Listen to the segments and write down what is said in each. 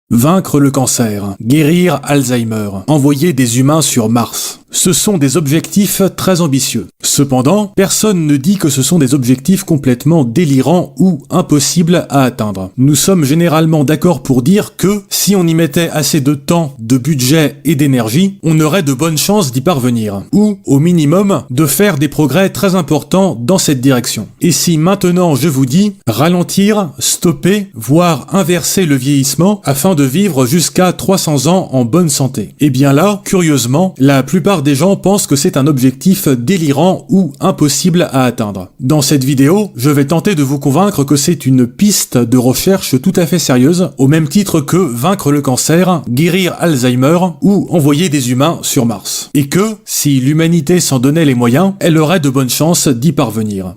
Vaincre le cancer, guérir Alzheimer, envoyer des humains sur Mars. Ce sont des objectifs très ambitieux. Cependant, personne ne dit que ce sont des objectifs complètement délirants ou impossibles à atteindre. Nous sommes généralement d'accord pour dire que, si on y mettait assez de temps, de budget et d'énergie, on aurait de bonnes chances d'y parvenir. Ou, au minimum, de faire des progrès très importants dans cette direction. Et si maintenant je vous dis ralentir, stopper, voire inverser le vieillissement afin de vivre jusqu'à 300 ans en bonne santé. Eh bien là, curieusement, la plupart des gens pensent que c'est un objectif délirant ou impossible à atteindre. Dans cette vidéo, je vais tenter de vous convaincre que c'est une piste de recherche tout à fait sérieuse, au même titre que vaincre le cancer, guérir Alzheimer ou envoyer des humains sur Mars. Et que, si l'humanité s'en donnait les moyens, elle aurait de bonnes chances d'y parvenir.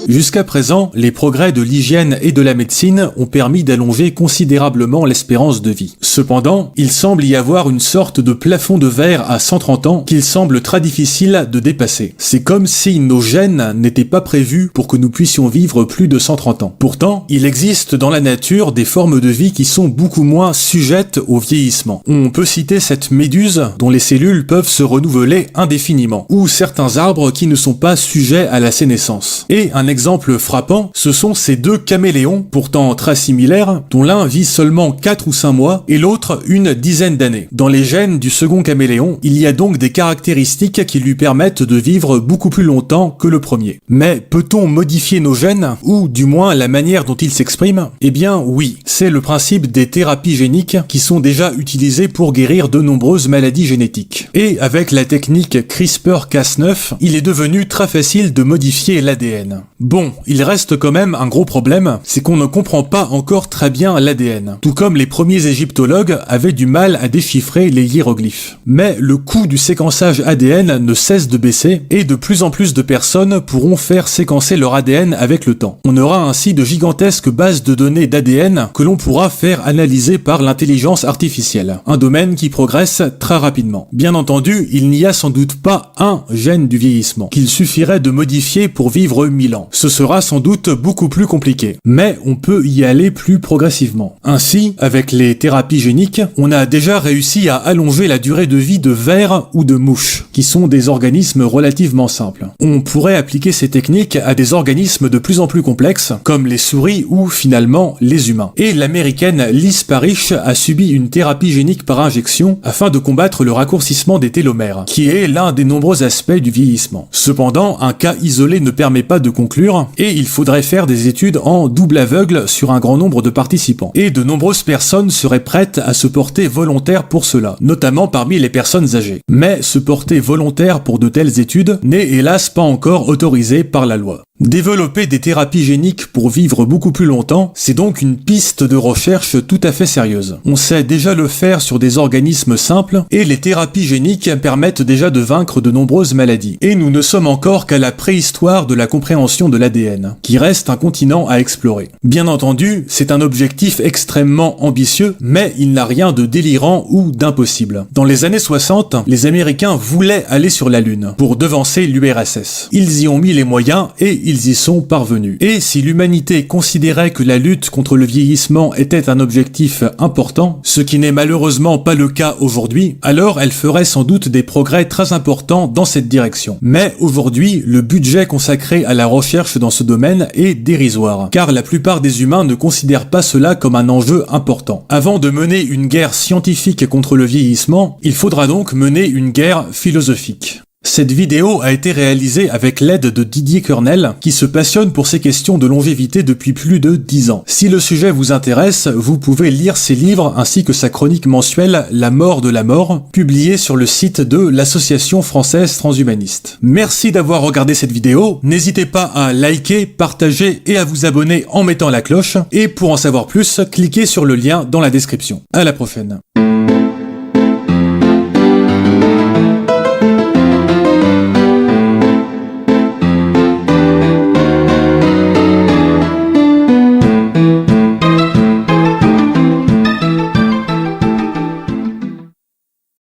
Jusqu'à présent, les progrès de l'hygiène et de la médecine ont permis d'allonger considérablement l'espérance de vie. Cependant, il semble y avoir une sorte de plafond de verre à 130 ans qu'il semble très difficile de dépasser. C'est comme si nos gènes n'étaient pas prévus pour que nous puissions vivre plus de 130 ans. Pourtant, il existe dans la nature des formes de vie qui sont beaucoup moins sujettes au vieillissement. On peut citer cette méduse dont les cellules peuvent se renouveler indéfiniment, ou certains arbres qui ne sont pas sujets à la sénescence. Et un exemple frappant, ce sont ces deux caméléons, pourtant très similaires, dont l'un vit seulement 4 ou 5 mois et l'autre une dizaine d'années. Dans les gènes du second caméléon, il y a donc des caractéristiques qui lui permettent de vivre beaucoup plus longtemps que le premier. Mais peut-on modifier nos gènes, ou du moins la manière dont ils s'expriment? Eh bien oui, c'est le principe des thérapies géniques qui sont déjà utilisées pour guérir de nombreuses maladies génétiques. Et avec la technique CRISPR-Cas9, il est devenu très facile de modifier l'ADN. Bon, il reste quand même un gros problème, c'est qu'on ne comprend pas encore très bien l'ADN. Tout comme les premiers égyptologues avaient du mal à déchiffrer les hiéroglyphes. Mais le coût du séquençage ADN ne cesse de baisser et de plus en plus de personnes pourront faire séquencer leur ADN avec le temps. On aura ainsi de gigantesques bases de données d'ADN que l'on pourra faire analyser par l'intelligence artificielle. Un domaine qui progresse très rapidement. Bien entendu, il n'y a sans doute pas un gène du vieillissement qu'il suffirait de modifier pour vivre 1000 ans. Ce sera sans doute beaucoup plus compliqué, mais on peut y aller plus progressivement. Ainsi, avec les thérapies géniques, on a déjà réussi à allonger la durée de vie de vers ou de mouches, qui sont des organismes relativement simples. On pourrait appliquer ces techniques à des organismes de plus en plus complexes, comme les souris ou finalement les humains. Et l'américaine Liz Parrish a subi une thérapie génique par injection afin de combattre le raccourcissement des télomères, qui est l'un des nombreux aspects du vieillissement. Cependant, un cas isolé ne permet pas de conclure et il faudrait faire des études en double aveugle sur un grand nombre de participants. Et de nombreuses personnes seraient prêtes à se porter volontaires pour cela, notamment parmi les personnes âgées. Mais se porter volontaire pour de telles études n'est hélas pas encore autorisé par la loi. Développer des thérapies géniques pour vivre beaucoup plus longtemps, c'est donc une piste de recherche tout à fait sérieuse. On sait déjà le faire sur des organismes simples, et les thérapies géniques permettent déjà de vaincre de nombreuses maladies. Et nous ne sommes encore qu'à la préhistoire de la compréhension de l'ADN, qui reste un continent à explorer. Bien entendu, c'est un objectif extrêmement ambitieux, mais il n'a rien de délirant ou d'impossible. Dans les années 60, les Américains voulaient aller sur la Lune, pour devancer l'URSS. Ils y ont mis les moyens, et ils y sont parvenus. Et si l'humanité considérait que la lutte contre le vieillissement était un objectif important, ce qui n'est malheureusement pas le cas aujourd'hui, alors elle ferait sans doute des progrès très importants dans cette direction. Mais aujourd'hui, le budget consacré à la recherche dans ce domaine est dérisoire, car la plupart des humains ne considèrent pas cela comme un enjeu important. Avant de mener une guerre scientifique contre le vieillissement, il faudra donc mener une guerre philosophique. Cette vidéo a été réalisée avec l'aide de Didier Kernel, qui se passionne pour ces questions de longévité depuis plus de 10 ans. Si le sujet vous intéresse, vous pouvez lire ses livres ainsi que sa chronique mensuelle La mort de la mort, publiée sur le site de l'Association française transhumaniste. Merci d'avoir regardé cette vidéo, n'hésitez pas à liker, partager et à vous abonner en mettant la cloche, et pour en savoir plus, cliquez sur le lien dans la description. À la prochaine.